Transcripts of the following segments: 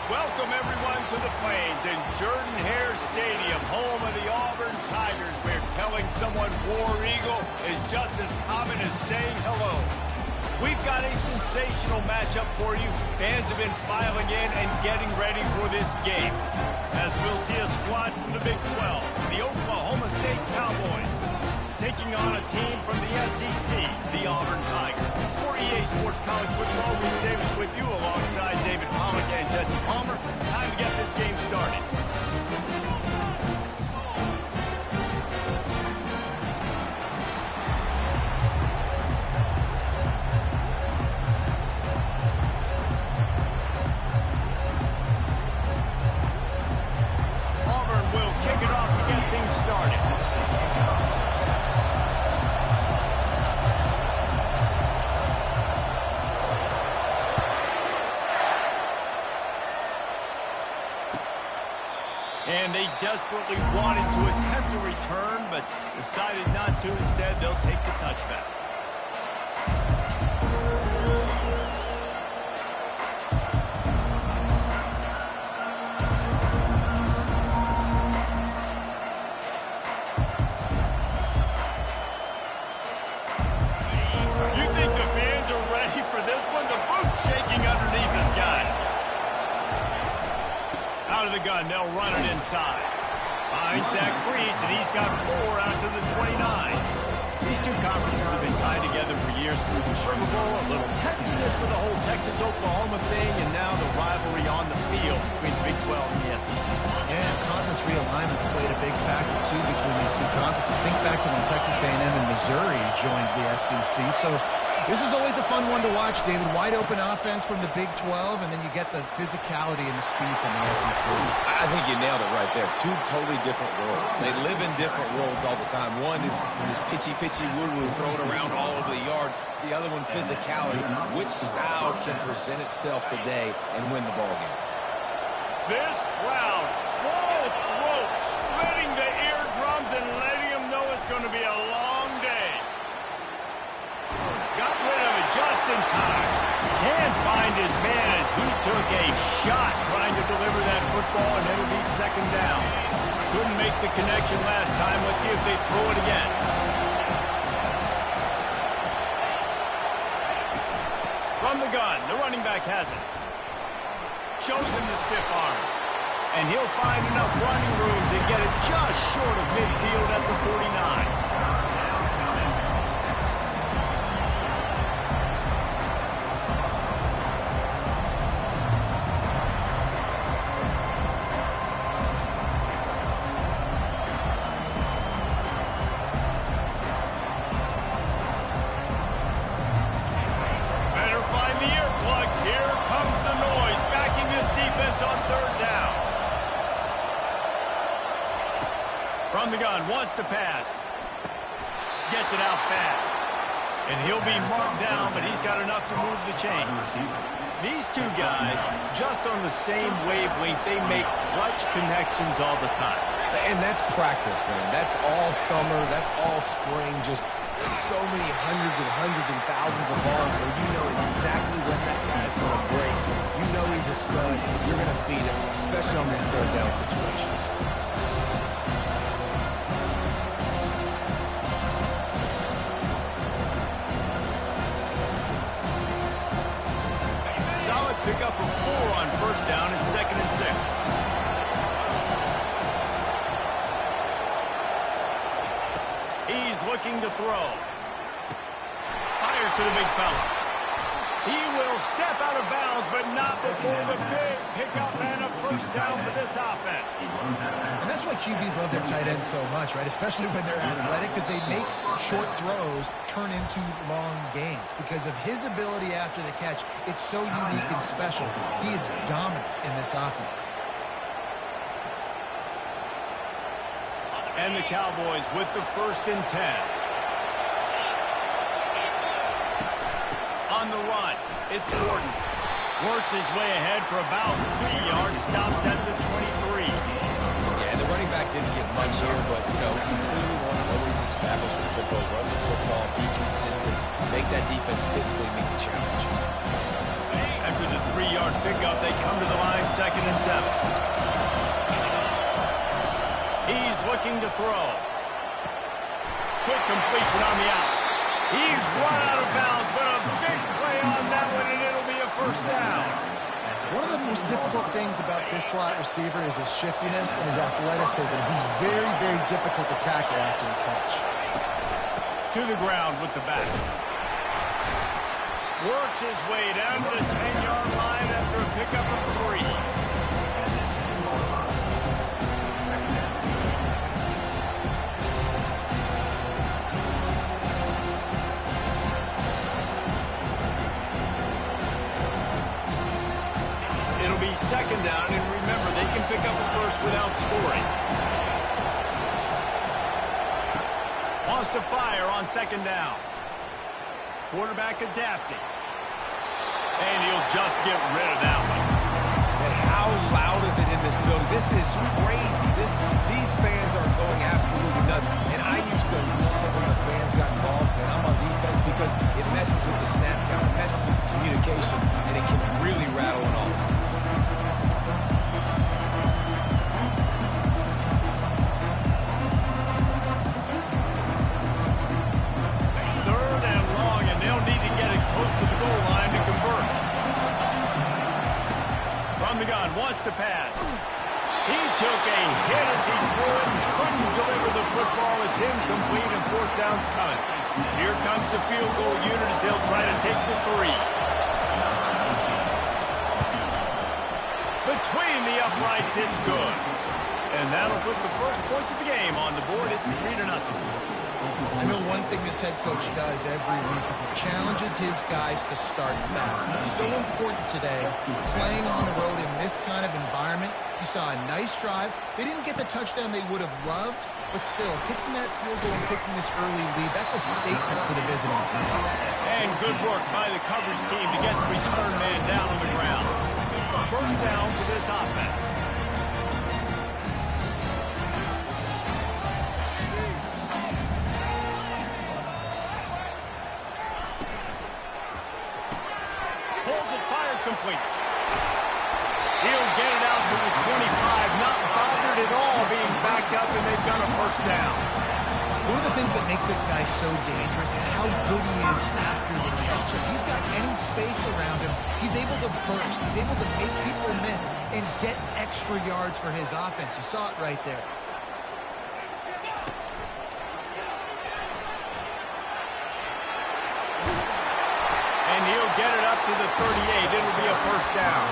Welcome, everyone, to the Plains in Jordan-Hare Stadium, home of the Auburn Tigers, where telling someone War Eagle is just as common as saying hello. We've got a sensational matchup for you. Fans have been filing in and getting ready for this game, as we'll see a squad from the Big 12, the Oklahoma State Cowboys, taking on a team from the SEC, the Auburn Tigers. For EA Sports College Football, Reese Davis with you alongside David Pollack and Jesse Palmer. Time to get this game started. Auburn will kick it off to get things started. And they desperately wanted to attempt a return, but decided not to. Instead, they'll take the touchback. You think the fans are ready for this one? The boot's shaking underneath this guy. Out of the gun, they'll run it inside. Finds Zach Brees, and he's got 4 out to the 29. These two conferences have been tied together for years through the Sugar Bowl, a little testiness for the whole Texas-Oklahoma thing, and now the rivalry on the field between the Big 12 and the SEC. Yeah, conference realignments played a big factor, too, between these two conferences. Think back to when Texas A&M and Missouri joined the SEC. So this is always a fun one to watch, David. Wide open offense from the Big 12, and then you get the physicality and the speed from the SEC. I think you nailed it right there. Two totally different worlds. They live in different worlds all the time. One is pitchy, woo-woo, thrown around all over the yard. The other one, physicality. Which style can present itself today and win the ball game? This crowd, full throat, splitting the eardrums and letting them know it's going to be a long day. Got rid of it just in time. Can't find his man as he took a shot trying to deliver that football, and it'll be second down. Couldn't make the connection last time. Let's see if they throw it again. From the gun, the running back has it. Shows him the stiff arm. And he'll find enough running room to get it just short of midfield at the 49. From the gun, wants to pass. Gets it out fast. And he'll be marked down, but he's got enough to move the chains. These two guys, just on the same wavelength, they make clutch connections all the time. And that's practice, man. That's all summer. That's all spring. Just so many hundreds and thousands of balls where you know exactly when that guy's going to break. You know he's a stud. You're going to feed him, especially on this third down situation. Pick up a 4 on first down and 2nd and 6. He's looking to throw. Fires to the big fella. He will step out of bounds, but not before the big pickup and a first down for this offense. And that's why QBs love their tight ends so much, right? Especially when they're athletic, because they make short throws turn into long gains. Because of his ability after the catch, it's so unique and special. He is dominant in this offense. And the Cowboys with the 1st and 10. On the run, it's Gordon. Works his way ahead for about 3 yards, stopped at the 23. Yeah, the running back didn't get much here, but, you know, you clearly want to always establish the tempo, run the football, be consistent, make that defense physically meet the challenge. After the 3-yard pickup, they come to the line 2nd and 7. He's looking to throw. Quick completion on the out. He's run out of bounds, but a big play on that one, and it'll be a first down. One of the most difficult things about this slot receiver is his shiftiness and his athleticism. He's very, very difficult to tackle after the catch. To the ground with the back. Works his way down to the 10-yard line after a pickup of 3. It'll be 2nd down, and remember, they can pick up a first without scoring. Wants to fire on 2nd down. Quarterback adapting. And he'll just get rid of that one. And how loud is it in this building? This is crazy. These fans are going absolutely nuts. And I used to love when the fans got involved, and I'm on defense because it messes with the snap count, it messes with the communication, and it can really rattle an offense. Wants to pass. He took a hit as he threw it and couldn't deliver the football. It's incomplete and 4th down's coming. Here comes the field goal unit as they'll try to take the 3. Between the uprights, it's good. And that'll put the first points of the game on the board. It's 3-0. I know one thing this head coach does every week is he challenges his guys to start fast. And it's so important today, playing on the road in this kind of environment. You saw a nice drive. They didn't get the touchdown they would have loved, but still, kicking that field goal and taking this early lead, that's a statement for the visiting team. And good work by the coverage team to get the return man down on the ground. First down for this offense. Complete. He'll get it out to the 25, not bothered at all being backed up, and they've got a first down. One of the things that makes this guy so dangerous is how good he is after the catch. If he's got any space around him, he's able to burst. He's able to make people miss and get extra yards for his offense. You saw it right there. He'll get it up to the 38. It'll be a first down.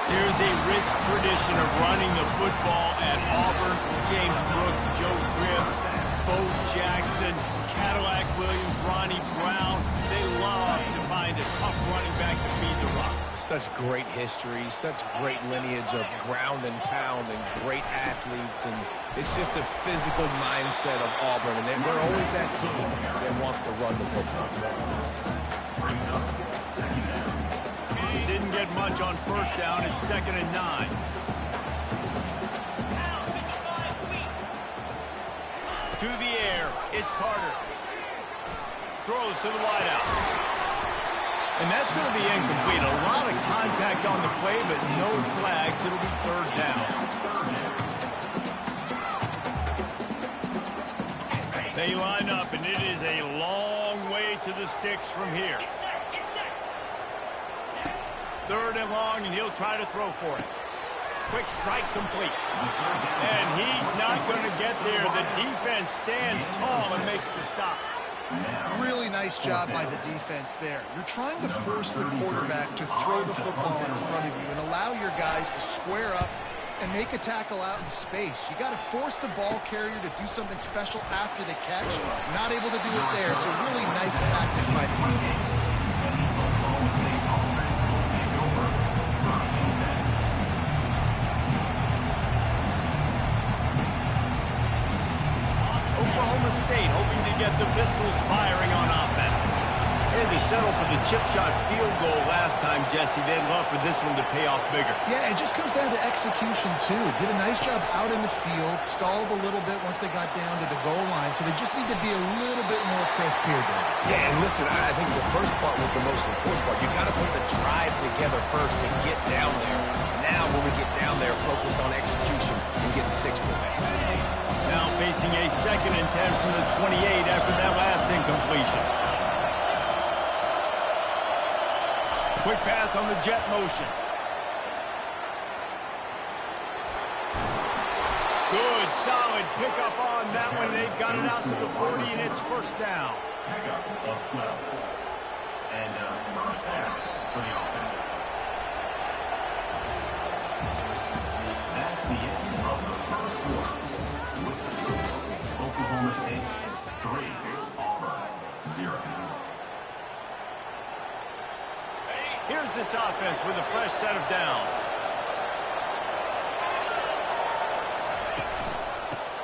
There's a rich tradition of running the football at Auburn. James Brooks, Joe Cribbs, Bo Jackson, Cadillac Williams, Ronnie Brown. They love to find a tough running back to feed the rock. Such great history, such great lineage of ground and pound and great athletes. And it's just a physical mindset of Auburn. And they're always that team that wants to run the football. He didn't get much on first down. It's 2nd and 9. To the air, it's Carter. Throws to the wideout. And that's going to be incomplete. A lot of contact on the play, but no flags. It'll be 3rd down. They line up, and it is a long way to the sticks from here. 3rd and long, and he'll try to throw for it. Quick strike complete. And he's not going to get there. The defense stands tall and makes the stop. Really nice job by the defense there. You're trying to force the quarterback to throw the football in front of you and allow your guys to square up and make a tackle out in space. You got to force the ball carrier to do something special after the catch. Not able to do it there, so really nice tactic by the defense. Oklahoma State hoping to get the Pistols firing on offense. And they settled for the chip shot field goal last time, Jesse. They'd love for this one to pay off bigger. Yeah, it just comes down to execution, too. Did a nice job out in the field, stalled a little bit once they got down to the goal line, so they just need to be a little bit more crisp here, Dave. Yeah, and listen, I think the first part was the most important part. You got to put the drive together first to get down there. Now, when we get down there, focus on execution and getting 6 points. Now facing a 2nd and 10 from the 28 after that last incompletion. Quick pass on the jet motion. Good, solid pickup on that one. They've got it out to the 40, and it's first down. Pickup of 12. And first down for the offense. That's the end of the first quarter. With the score, Oklahoma State 3, Auburn 0. Here's this offense with a fresh set of downs.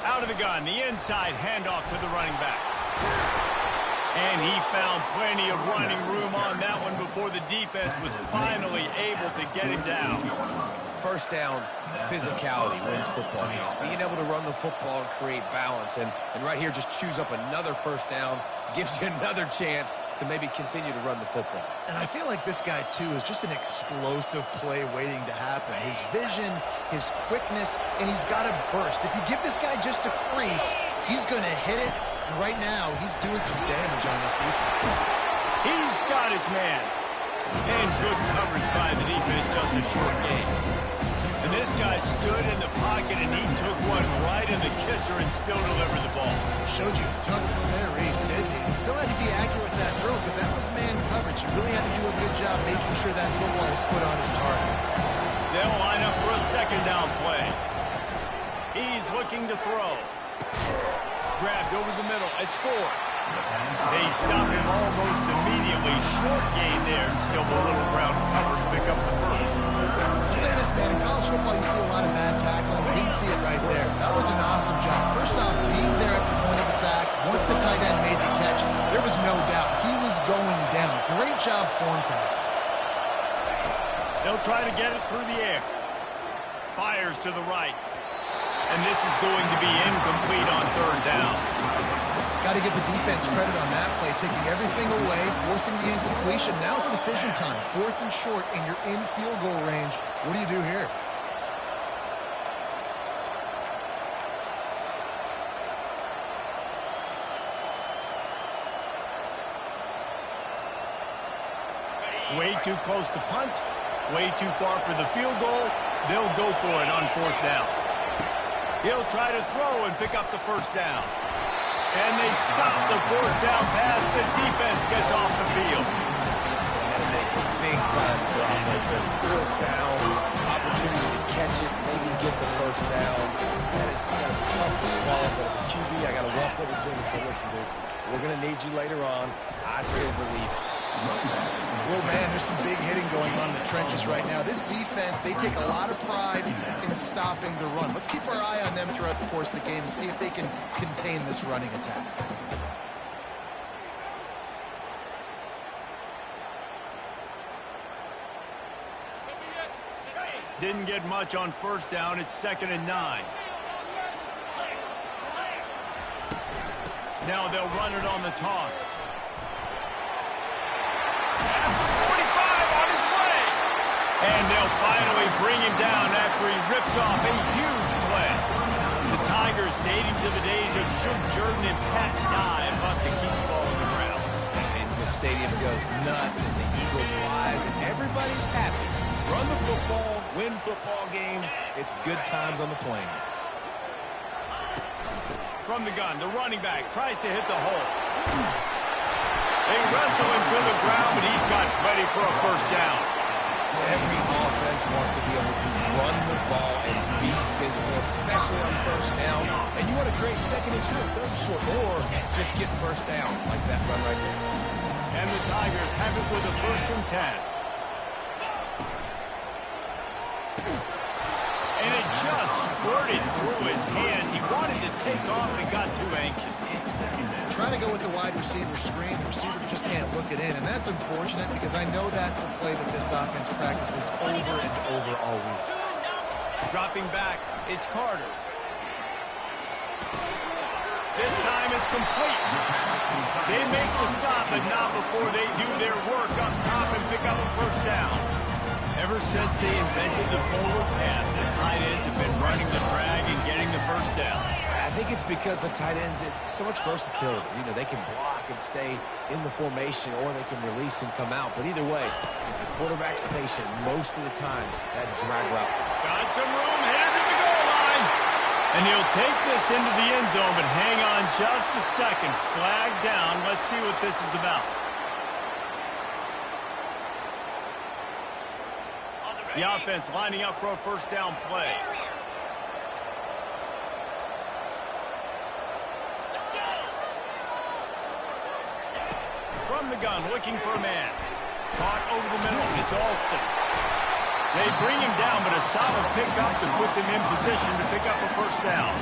Out of the gun, the inside handoff to the running back. And he found plenty of running room on that one before the defense was finally able to get him down. First down, physicality wins football games. Being able to run the football and create balance. And right here, just choose up another first down, gives you another chance to maybe continue to run the football. And I feel like this guy, too, is just an explosive play waiting to happen. His vision, his quickness, and he's got a burst. If you give this guy just a crease, he's going to hit it. And right now, he's doing some damage on this defense. He's got his man. And good coverage by the defense, just a short gain. And this guy stood in the pocket, and he took one right in the kisser and still delivered the ball. Showed you his toughness there, Reese, didn't he? He still had to be accurate with that throw because that was man coverage. He really had to do a good job making sure that football was put on his target. They'll line up for a 2nd down play. He's looking to throw. Grabbed over the middle. It's 4. They stop him almost immediately. Short gain there, and still a little ground cover to pick up the first. I'll say this, man. In college football, you see a lot of bad tackling. We didn't see it right there. That was an awesome job. First off, being there at the point of attack. Once the tight end made the catch, there was no doubt he was going down. Great job form tackle. They'll try to get it through the air. Fires to the right. And this is going to be incomplete on 3rd down. Got to give the defense credit on that play, taking everything away, forcing the incompletion. Now it's decision time. 4th and short, and you're in field goal range. What do you do here? Way too close to punt. Way too far for the field goal. They'll go for it on 4th down. He'll try to throw and pick up the first down. And they stop the 4th down pass. The defense gets off the field. And that is a big-time drop right there. 4th down, opportunity to catch it, maybe get the first down. That is tough to swallow, but as a QB, I got to walk over to him and say, listen, dude, we're going to need you later on. I still believe it. Well, man, there's some big hitting going on in the trenches right now. This defense, they take a lot of pride in stopping the run. Let's keep our eye on them throughout the course of the game and see if they can contain this running attack. Didn't get much on 1st down. It's 2nd and 9. Now they'll run it on the toss. And they'll finally bring him down after he rips off a huge play. The Tigers dating to the days of Shug Jordan and Pat Dye about to keep the ball on the ground. And the stadium goes nuts, and the eagle flies, and everybody's happy. Run the football, win football games. It's good times on the plains. From the gun, the running back tries to hit the hole. They wrestle him to the ground, but he's got plenty for a first down. Every offense wants to be able to run the ball and be physical, especially on 1st down. And you want to create 2nd and short, 3rd and short, or just get first downs like that run right there. And the Tigers have it with a 1st and 10. And it just squirted through his hands. He wanted to take off and got too anxious. Trying to go with the wide receiver screen. The receiver just can't look it in, and that's unfortunate because I know that's a play that this offense practices over and over all week. Dropping back, it's Carter. This time it's complete. They but not before they do their work up top and pick up a first down. Ever since they invented the forward pass, the tight ends have been running the drag and getting the first down. I think it's because the tight ends is so much versatility. You know, they can block and stay in the formation, or they can release and come out. But either way, if the quarterback's patient most of the time, that drag route. Got some room, headed to the goal line. And he'll take this into the end zone, but hang on just a second. Flag down. Let's see what this is about. The offense lining up for a first down play. From the gun, looking for a man. Caught over the middle. It's Alston. They bring him down, but a solid pickup to put them in position to pick up a first down.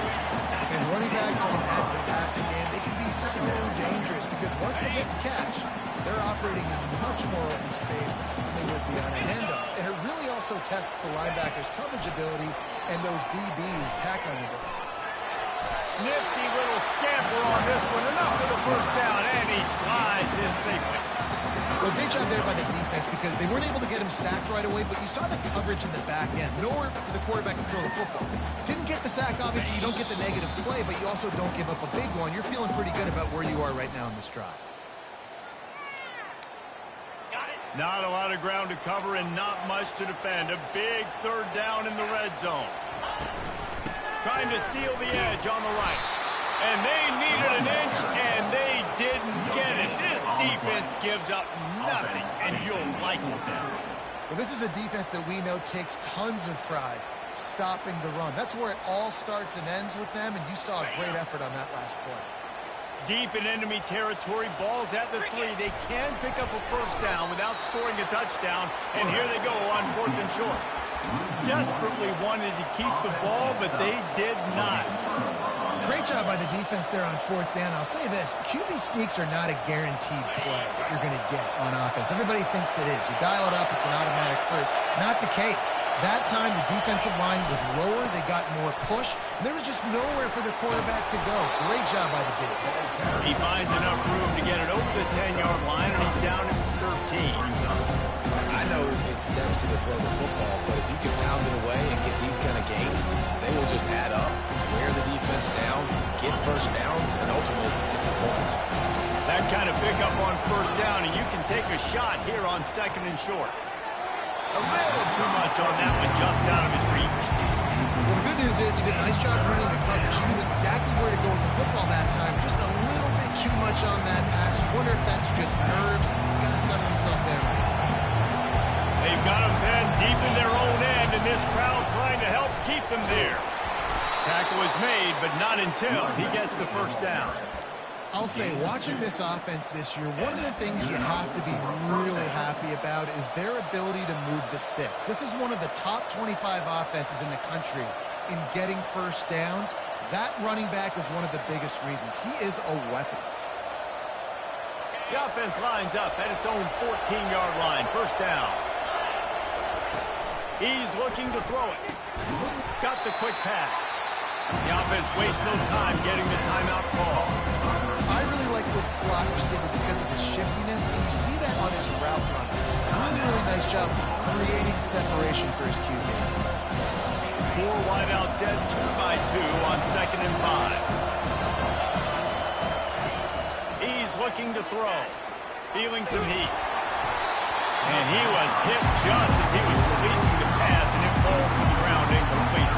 And running backs on the passing game, they can be so dangerous because once they get the catch, they're operating in much more open space than they would be on a handoff. And it really also tests the linebackers' coverage ability and those DBs' tackling ability. Nifty little scamper on this one. Enough for the first down, and he slides in safely. Well, great job there by the defense because they weren't able to get him sacked right away, but you saw the coverage in the back end. Nowhere for the quarterback to throw the football. Didn't get the sack, obviously. You don't get the negative play, but you also don't give up a big one. You're feeling pretty good about where you are right now in this drive. Not a lot of ground to cover and not much to defend. A big third down in the red zone. Trying to seal the edge on the right. And they needed an inch, and they didn't get it. This defense gives up nothing, and you'll like it then. Well, this is a defense that we know takes tons of pride stopping the run. That's where it all starts and ends with them, and you saw a great effort on that last play. Deep in enemy territory, balls at the 3. They can pick up a first down without scoring a touchdown, and here they go on 4th and short. Desperately wanted to keep the ball, but they did not. Great job by the defense there on 4th down. I'll say this, QB sneaks are not a guaranteed play that you're going to get on offense. Everybody thinks it is. You dial it up, it's an automatic first. Not the case. That time, the defensive line was lower. They got more push. And there was just nowhere for the quarterback to go. Great job by the big. He finds enough room to get it over the 10-yard line, and he's down at 13. I know it's sexy to throw the football, but if you can pound it away and get these kind of gains, they will just add up, wear the defense down, get first downs, and ultimately get some points. That kind of pickup on first down, and you can take a shot here on 2nd and short. A little too much on that one, just out of his reach. Well, the good news is he did a nice job running the coverage. He knew exactly where to go with the football that time. Just a little bit too much on that pass. You wonder if that's just nerves. He's got to settle himself down. They've got him pinned deep in their own end, and this crowd trying to help keep them there. Tackle is made, but not until he gets the first down. I'll say, watching this offense this year, one of the things you have to be really happy about is their ability to move the sticks. This is one of the top 25 offenses in the country in getting first downs. That running back is one of the biggest reasons. He is a weapon. The offense lines up at its own 14-yard line. First down. He's looking to throw it. Got the quick pass. The offense wastes no time getting the timeout call. I really like this slot receiver because of his shiftiness, and you see that on his route run. Really nice job creating separation for his QB. 4 wideouts set 2 by 2 on 2nd and 5. He's looking to throw. Feeling some heat. And he was hit just as he was releasing the pass, and it falls to the ground incomplete.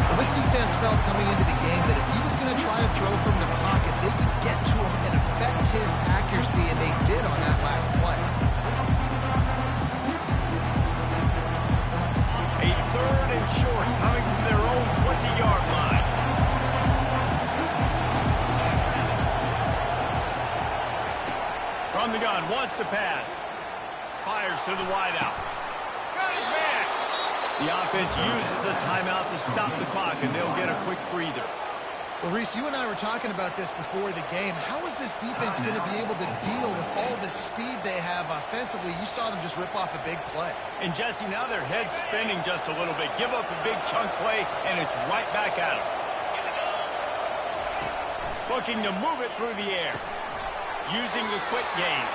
Well, this defense felt coming into the game that if he was going to try to throw from the pocket, they could get to him and affect his accuracy, and they did on that last play. A 3rd and short coming from their own 20-yard line. From the gun, wants to pass. Fires to the wideout. Got his man. The offense uses a timeout to stop the clock, and they'll get a quick breather. Well, Reese, you and I were talking about this before the game. How is this defense going to be able to deal with all the speed they have offensively? You saw them just rip off a big play. And, Jesse, now their head's spinning just a little bit. Give up a big chunk play, and it's right back at them. Looking to move it through the air. using the quick game.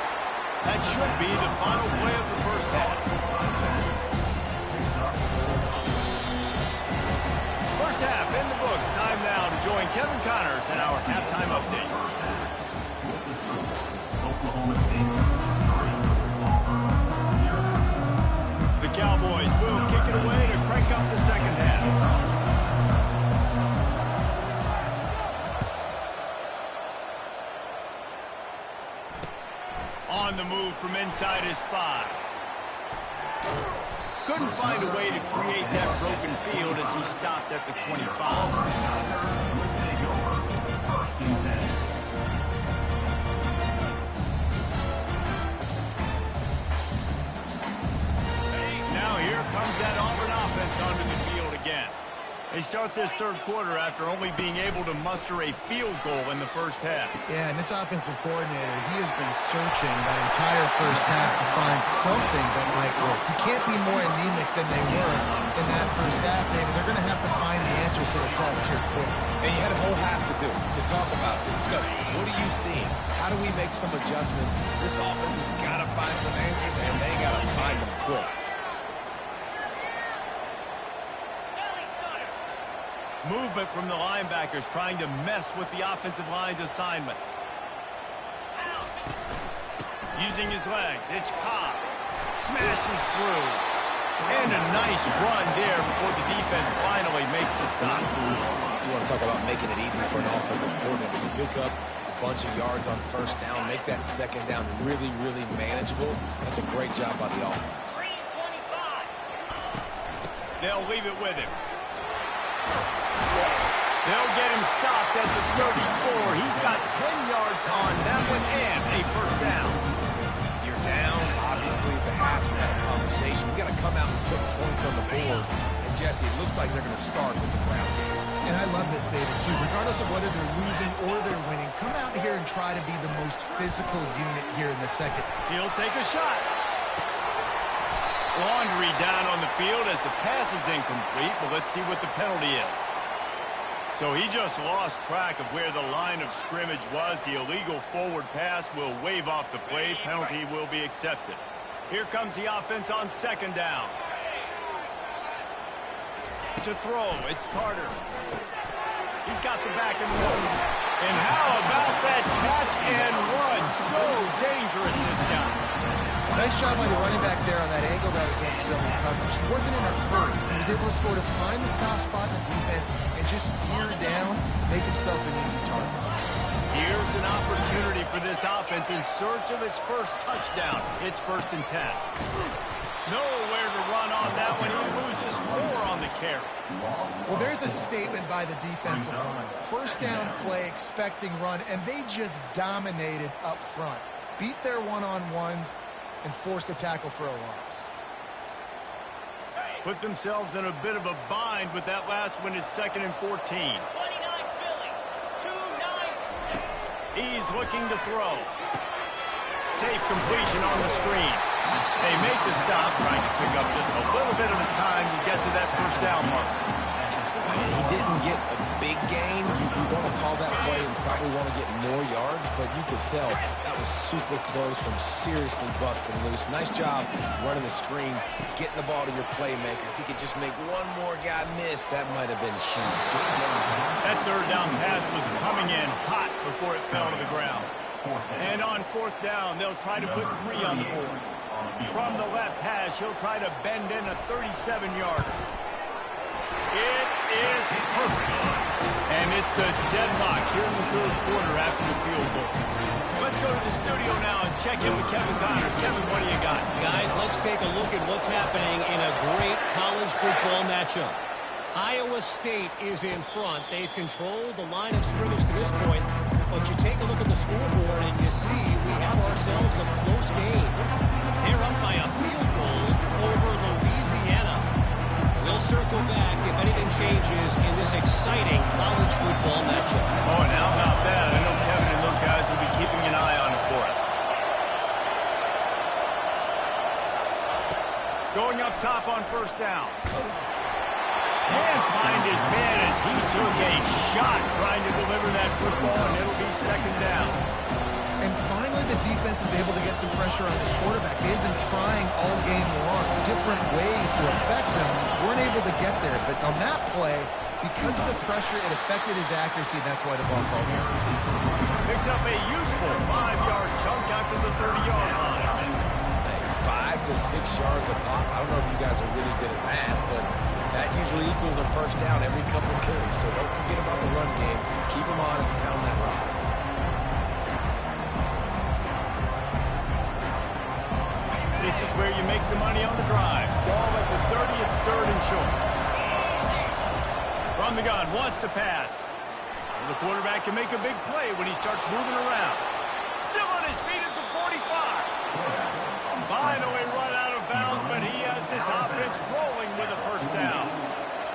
That should be the final play of the first half. First half in the books. Time now to join Kevin Connors in our halftime update. Oklahoma State 3, Auburn 0. The Cowboys will kick it away to crank up the second half. On the move from inside his 5. Couldn't find a way to create that broken field as he stopped at the 25. Would take over. First and 10. Now here comes that Auburn offense onto the field again. They start this third quarter after only being able to muster a field goal in the first half. Yeah, and this offensive coordinator, he has been searching that entire first half to find something that might work. You can't be more anemic than they were in that first half, David. They're going to have to find the answers to the test here quick. And you had a whole half to do, to talk about, to discuss. What are you seeing? How do we make some adjustments? This offense has got to find some answers, and they got to find them quick. Movement from the linebackers trying to mess with the offensive line's assignments. Using his legs, it's Cobb. Smashes through. And a nice run there before the defense finally makes the stop. You want to talk about making it easy for an offensive coordinator. You pick up a bunch of yards on first down, make that second down really, really manageable. That's a great job by the offense. They'll leave it with him. They'll get him stopped at the 34. He's got 10 yards on that one and a first down. You're down, obviously, at the half of that conversation. You got to come out and put points on the board. And, Jesse, it looks like they're going to start with the ground game. And I love this, David, too. Regardless of whether they're losing or they're winning, come out here and try to be the most physical unit here in the second. He'll take a shot. Laundry down on the field as the pass is incomplete, but let's see what the penalty is. So he just lost track of where the line of scrimmage was. The illegal forward pass will wave off the play. Penalty will be accepted. Here comes the offense on second down. To throw, it's Carter. He's got the back and forth. And how about that catch and run? So dangerous, this guy. Nice job by the running back there on that angle route against zone coverage. He wasn't in a hurry. He was able to sort of find the soft spot in the defense and just gear down, make himself an easy target. Here's an opportunity for this offense in search of its first touchdown. It's 1st and 10. Nowhere to run on that one. He loses 4 on the carry. Well, there's a statement by the defensive line. First down play, expecting run, and they just dominated up front. Beat their one-on-ones and force a tackle for a loss. Put themselves in a bit of a bind with that last one is 2nd and 14. He's looking to throw. Safe completion on the screen. They make the stop, trying to pick up just a little bit of the time to get to that first down mark. He didn't get a big gain. You want to call that play and probably want to get more yards, but you could tell that was super close from seriously busting loose. Nice job running the screen, getting the ball to your playmaker. If he could just make one more guy miss, that might have been huge. That third down pass was coming in hot before it fell to the ground. And on 4th down, they'll try to put 3 on the board. From the left hash, he'll try to bend in a 37-yarder. It is perfect. And it's a deadlock here in the third quarter after the field goal. Let's go to the studio now and check in with Kevin Connors. Kevin, what do you got? Guys, let's take a look at what's happening in a great college football matchup. Iowa State is in front. They've controlled the line of scrimmage to this point. But you take a look at the scoreboard and you see we have ourselves a close game. They're up by a field goal over Louisiana. We'll circle back if anything changes in this exciting college football matchup. Oh, and how about that? I know Kevin and those guys will be keeping an eye on it for us. Going up top on 1st down. Can't find his man as he took a shot trying to deliver that football, and it'll be 2nd down. And finally, the defense is able to get some pressure on this quarterback. They've been trying all game long different ways to affect him. Weren't able to get there. But on that play, because of the pressure, it affected his accuracy, and that's why the ball falls out. Picks up a useful 5-yard chunk after the 30-yard line. 5 to 6 yards a pop. I don't know if you guys are really good at math, but that usually equals a first down every couple of carries. So don't forget about the run game. Keep them honest, pound that rock. This is where you make the money on the drive. Ball at the 30, it's 3rd and short. From the gun, wants to pass. The quarterback can make a big play when he starts moving around. Still on his feet at the 45. Finally run out of bounds, but he has this offense rolling with a first down.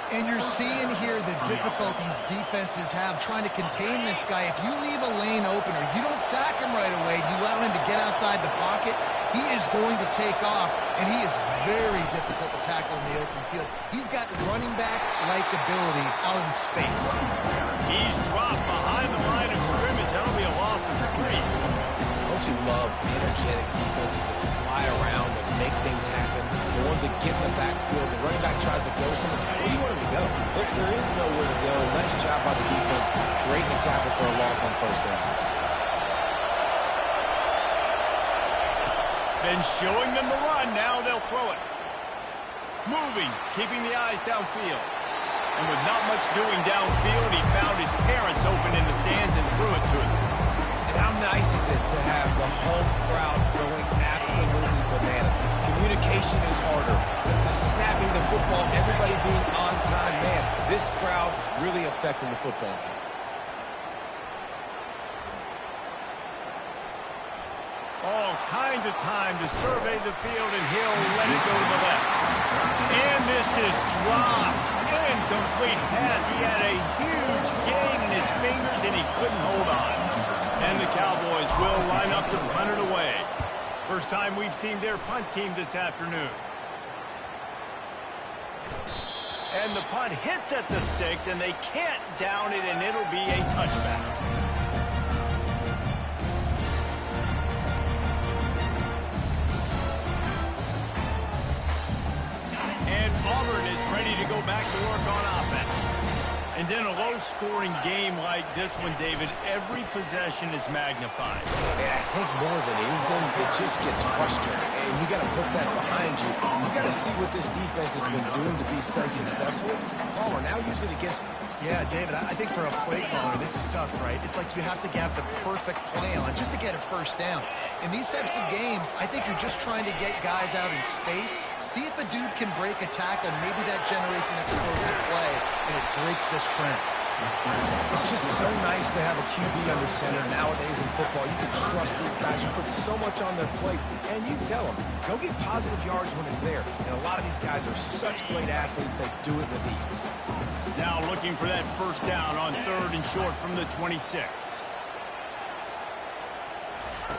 And you're seeing here the difficulties defenses have trying to contain this guy. If you leave a lane open or you don't sack him right away, you allow him to get outside the pocket, he is going to take off, and he is very difficult to tackle in the open field. He's got running back-like ability out in space. He's dropped behind the line of scrimmage. That'll be a loss of 3. Don't you love energetic defenses that fly around and make things happen? The ones that get in the backfield, the running back tries to go somewhere. Where do you want him to go? There is nowhere to go. Nice job by the defense. Great to tackle for a loss on first down. Been showing them the run. Now they'll throw it. Moving, keeping the eyes downfield. And with not much doing downfield, he found his parents open in the stands and threw it to him. And how nice is it to have the home crowd going absolutely bananas? Communication is harder. The snapping the football, everybody being on time. Man, this crowd really affecting the football game. All kinds of time to survey the field, and he'll let it go to the left. And this is dropped. Incomplete pass. He had a huge gain in his fingers, and he couldn't hold on. And the Cowboys will line up to punt it away. First time we've seen their punt team this afternoon. And the punt hits at the 6, and they can't down it, and it'll be a touchback. And Auburn is ready to go back to work on offense. And in a low-scoring game like this one, David, every possession is magnified. And I think more than anything, it just gets frustrating. And you got to put that behind you. You got to see what this defense has been doing to be so successful. Palmer, now use it against him. Yeah, David, I think for a play caller, this is tough, right? It's like you have to have the perfect plan just to get a first down. In these types of games, I think you're just trying to get guys out in space, see if a dude can break a tackle, and maybe that generates an explosive play, and it breaks this trend. It's just so nice to have a QB under center nowadays in football. You can trust these guys. You put so much on their plate, and you tell them, go get positive yards when it's there. And a lot of these guys are such great athletes, they do it with ease. Now looking for that first down on 3rd and short from the 26.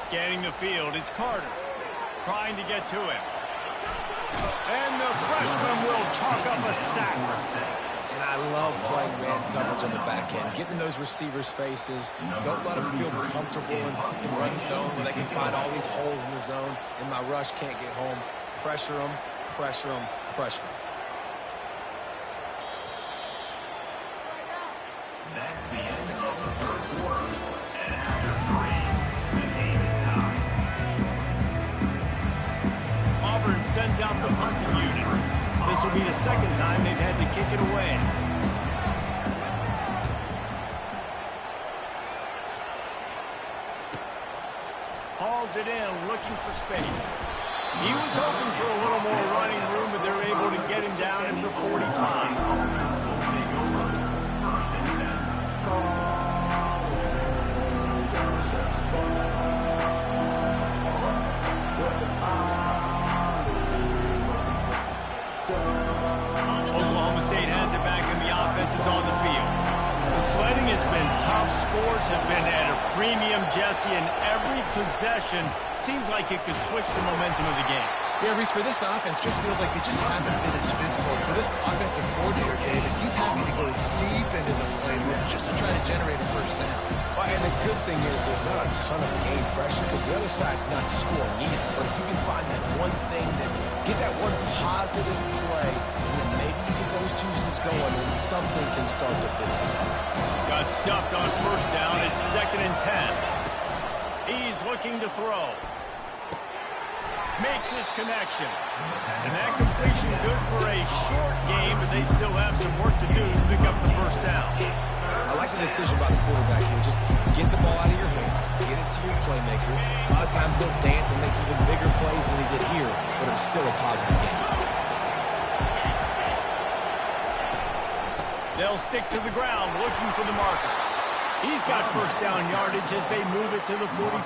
Scanning the field, it's Carter trying to get to him. And the freshman will chalk up a sack. And I love playing man coverage on the back end, getting in those receivers' faces. Don't let them feel comfortable in run zone where they can find all these holes in the zone, and my rush can't get home. Pressure them, pressure them, pressure them. That's the end of the first quarter. And after 3, the game is tied. Auburn sends out the punting unit. This will be the second time they've had to kick it away. Hauls it in, looking for space. He was hoping for a little more running room, but they're able to get him down at the 45. Oklahoma State has it back, and the offense is on the field. The sledding has been tough. Scores have been at a premium, Jesse, and every possession seems like it could switch the momentum of the game. Yeah, Reese, for this offense, just feels like they just haven't been as physical. For this offensive coordinator, David, he's happy to go deep into the playbook just to try to generate a first down. Well, and the good thing is there's not a ton of game pressure because the other side's not scoring either. But if you can find that one thing, get that one positive play, and then maybe you get those juices going, and something can start to build. Got stuffed on first down. It's 2nd and 10. He's looking to throw. Makes his connection. And that completion good for a short game, but they still have some work to do to pick up the first down. I like the decision by the quarterback here. Just get the ball out of your hands, get it to your playmaker. A lot of times they'll dance and make even bigger plays than they did here, but it was still a positive game. They'll stick to the ground looking for the marker. He's got first down yardage as they move it to the 44.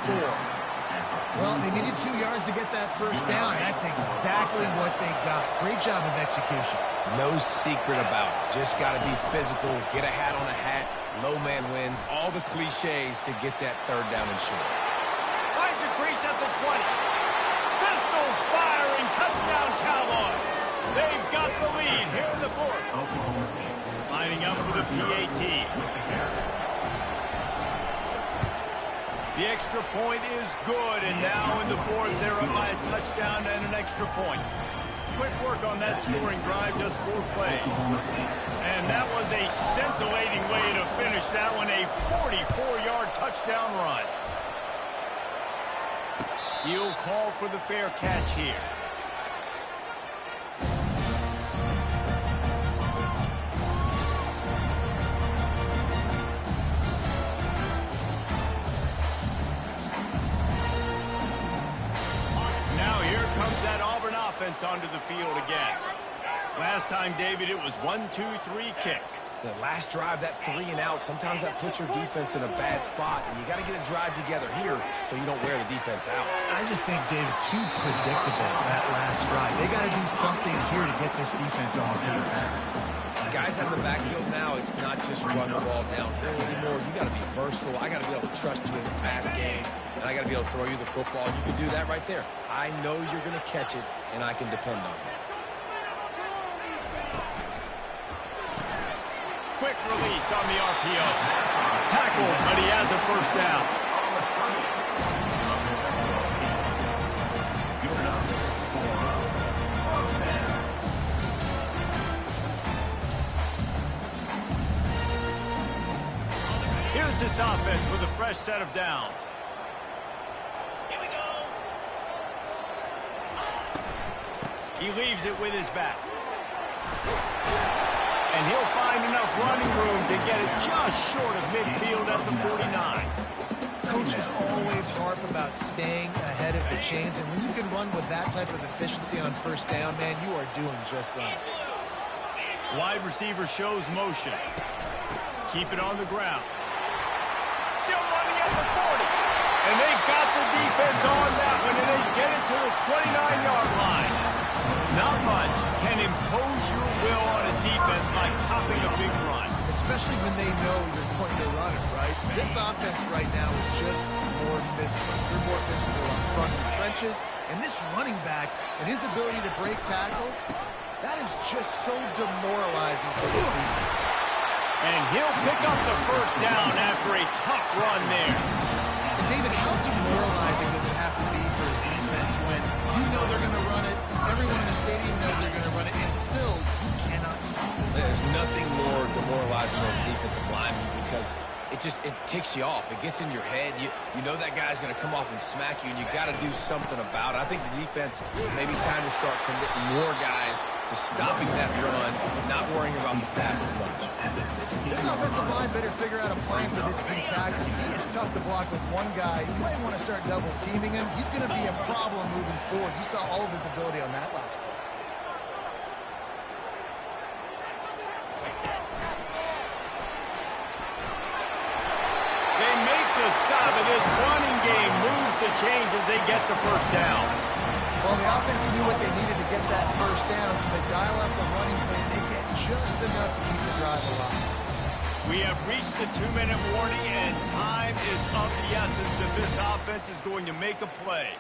Well, they needed 2 yards to get that first down. That's exactly what they got. Great job of execution. No secret about it. Just got to be physical, get a hat on a hat, low man wins, all the cliches to get that third down and short. Finds a crease at the 20. Pistols firing, touchdown Cowboys. They've got the lead here in the fourth. Lining up for the PAT. The extra point is good, and now in the fourth, they're up by a touchdown and an extra point. Quick work on that scoring drive, just 4 plays. And that was a scintillating way to finish that one, a 44-yard touchdown run. He'll call for the fair catch here. Offense onto the field again. Last time, David, it was 1-2-3 kick. The last drive, that 3 and out, sometimes that puts your defense in a bad spot, and you got to get a drive together here so you don't wear the defense out. I just think, David, too predictable that last drive. They got to do something here to get this defense on the field. Guys out of the backfield now, it's not just run the ball downhill anymore. You got to be versatile. I got to be able to trust you in the pass game, and I got to be able to throw you the football. You can do that right there. I know you're going to catch it, and I can depend on you. Quick release on the RPO. Tackled, but he has a first down. Here's this offense with a fresh set of downs. Here we go. He leaves it with his back. And he'll find enough running room to get it just short of midfield at the 49. Coaches always harp about staying ahead of the chains, and when you can run with that type of efficiency on first down, man, you are doing just that. Wide receiver shows motion. Keep it on the ground. Still running at the 40. And they got the defense on that one, and they get it to the 29-yard line. Not much can impose your will on a defense like popping a big run. Especially when they know you're going to run it, right? This offense right now is just more physical. They're more physical up front in the trenches. And this running back and his ability to break tackles, that is just so demoralizing for this defense. And he'll pick up the first down after a tough run there. And David, how demoralizing does it have to be for a defense when you know they're going to run it, everyone in the stadium knows they're going to run it, and still you cannot stop it? There's nothing more demoralizing as a defensive lineman because it ticks you off. It gets in your head. You know that guy's going to come off and smack you, and you got to do something about it. I think the defense maybe time to start committing more guys to stopping that run, not worrying about the pass as much. This offensive line better figure out a plan for this D tackle. He is tough to block with one guy. You might want to start double teaming him. He's going to be a problem moving forward. You saw all of his ability on that last play. Stop, and this running game moves the chains as they get the first down. Well, the offense knew what they needed to get that first down, so they dial up the running play, and they get just enough to keep the drive alive. We have reached the 2-minute warning, and time is of the essence if this offense is going to make a play.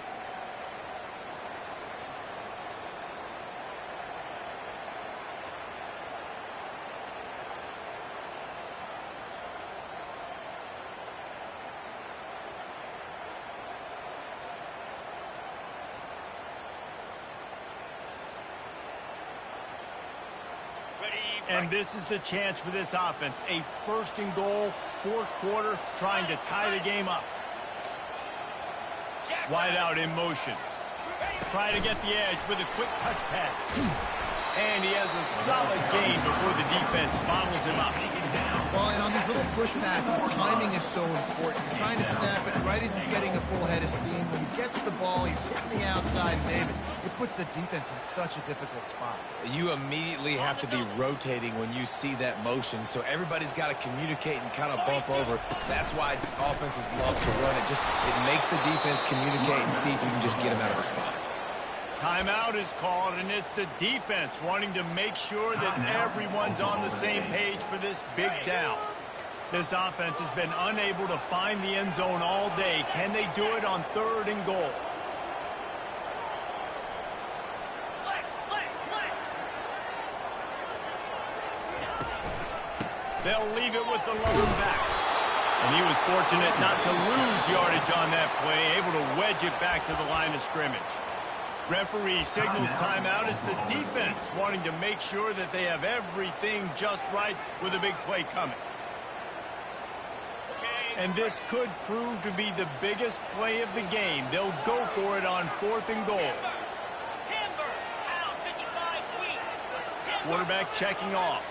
And this is the chance for this offense. A first and goal, fourth quarter, trying to tie the game up. Wide out in motion. Trying to get the edge with a quick touch pass. And he has a solid gain before the defense bottles him up. Well, and on these little push passes, timing is so important. Trying to snap it right as he's getting a full head of steam. When he gets the ball, he's hitting the outside, David. It puts the defense in such a difficult spot. You immediately have to be rotating when you see that motion, so everybody's got to communicate and kind of bump over. That's why offenses love to run it. It makes the defense communicate and see if you can just get him out of a spot. Timeout is called, and it's the defense wanting to make sure that everyone's on the same page for this big down. This offense has been unable to find the end zone all day. Can they do it on third and goal? They'll leave it with the lone back. And he was fortunate not to lose yardage on that play, able to wedge it back to the line of scrimmage. Referee signals timeout. It's the defense wanting to make sure that they have everything just right with a big play coming. And this could prove to be the biggest play of the game. They'll go for it on fourth and goal. Quarterback checking off.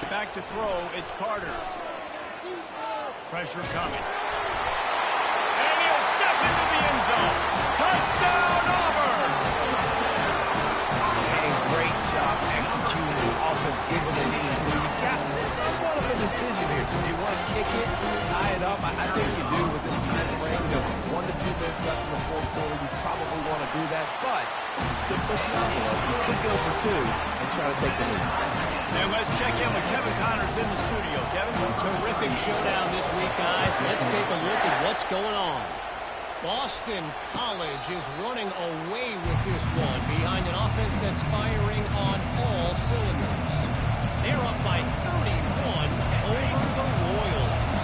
Back to throw, it's Carter's. Pressure coming. And he'll step into the end zone. Touchdown, Auburn! And great job executing the offense, did what they needed to do. You got somewhat of a decision here. Do you want to kick it, tie it up? I think you do with this time frame. 1 to 2 minutes left in the fourth quarter. You probably want to do that, but you could push the envelope. You could go for 2 and try to take the lead. And let's check in with Kevin Connors in the studio. Kevin? Terrific showdown this week, guys. Let's take a look at what's going on. Boston College is running away with this one behind an offense that's firing on all cylinders. They're up by 31 over the Royals.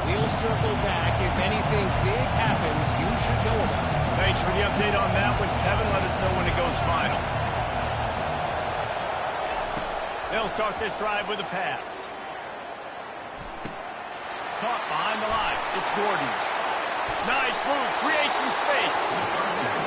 We'll circle back. If anything big happens, you should know about it. Thanks for the update on that one, Kevin. Let us know when it goes final. They'll start this drive with a pass. Caught behind the line. It's Gordon. Nice move. Creates some space.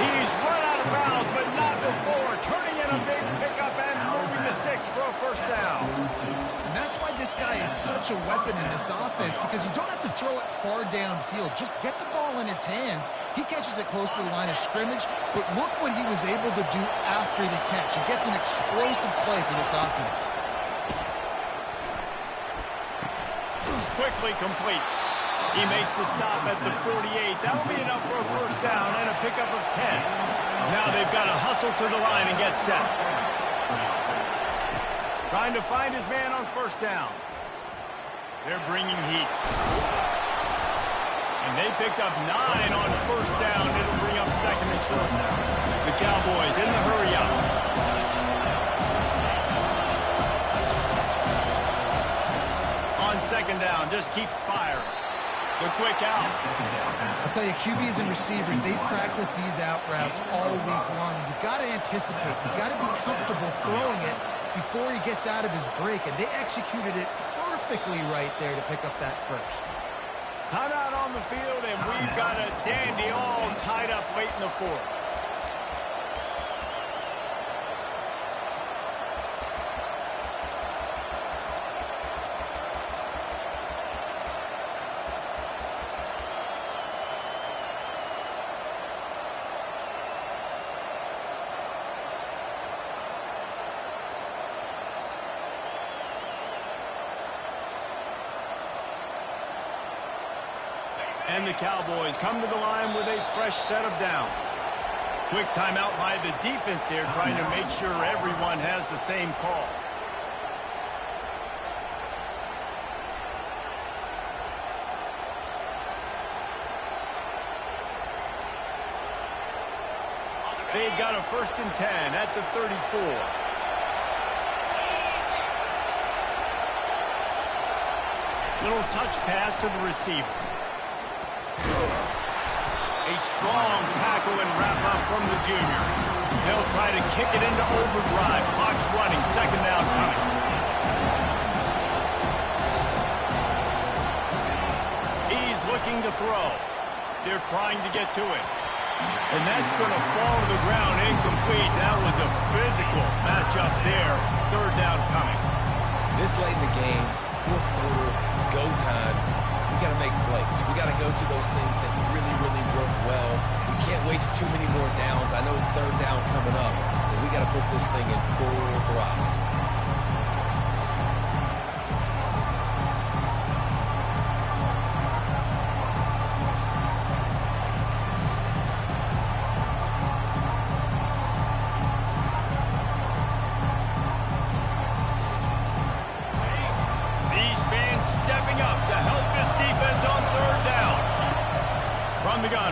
He's run out of bounds, but not before. Turning in a big pickup and moving the sticks for a first down. And that's why this guy is such a weapon in this offense, because you don't have to throw it far downfield. Just get the ball in his hands. He catches it close to the line of scrimmage, but look what he was able to do after the catch. He gets an explosive play for this offense. Quickly complete. He makes the stop at the 48. That'll be enough for a first down and a pickup of 10. Now they've got to hustle to the line and get set. Trying to find his man on first down. They're bringing heat. And they picked up 9 on first down. It'll bring up second and short now. The Cowboys in the hurry up. On second down, just keeps firing. The quick out. I'll tell you, QBs and receivers, they practice these out routes all week long. You've got to anticipate. You've got to be comfortable throwing it before he gets out of his break. And they executed it perfectly right there to pick up that first. Timeout on the field, and we've got a dandy all tied up late in the fourth. And the Cowboys come to the line with a fresh set of downs. Quick timeout by the defense here, trying to make sure everyone has the same call. They've got a 1st and 10 at the 34. Little touch pass to the receiver. A strong tackle and wrap-up from the junior. They'll try to kick it into overdrive. Clock's running. Second down coming. He's looking to throw. They're trying to get to it. And that's going to fall to the ground incomplete. That was a physical matchup there. Third down coming. This late in the game, fourth quarter, go time, we got to make plays. We got to go to those things that really, really work well. We can't waste too many more downs. I know it's third down coming up, but we got to put this thing in full throttle.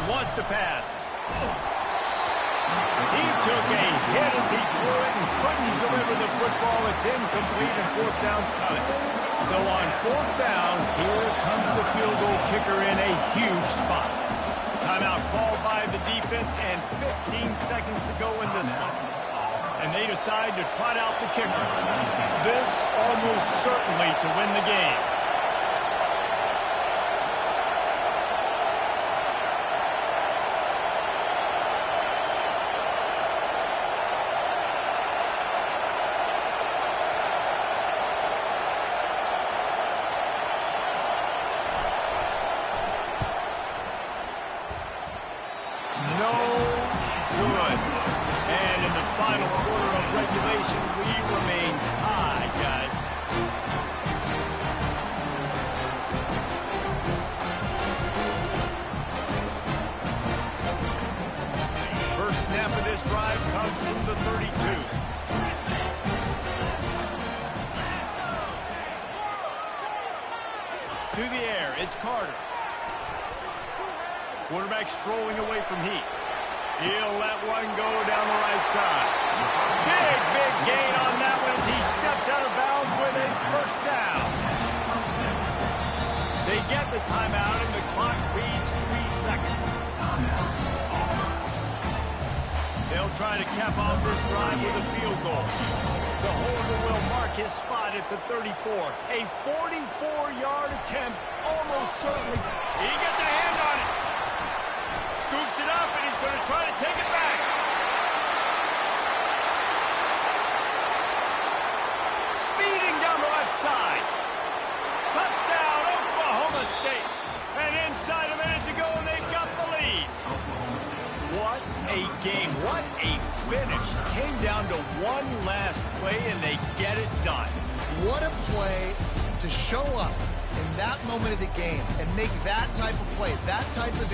Wants to pass. He took a hit as he threw it and couldn't deliver the football. It's incomplete and fourth down's coming. So on fourth down, here comes the field goal kicker in a huge spot. Timeout called by the defense and 15 seconds to go in this one. And they decide to trot out the kicker. This almost certainly to win the game. To the air, it's Carter. Quarterback strolling away from Heat. He'll let one go down the right side. Big gain on that one as he steps out of bounds with a first down. They get the timeout and the clock reads 3 seconds. They'll try to cap off this drive with a field goal. The holder will mark his spot at the 34. A 44-yard attempt, almost certainly. He gets a hand on it. Scoops it up, and he's going to try to take it back. Speeding down the left side. Touchdown, Oklahoma State. And inside a minute to go, and they've got the lead. What a game. What a finish. Came down to one last play, and they get it done. What a play to show up in that moment of the game and make that type of play, that type of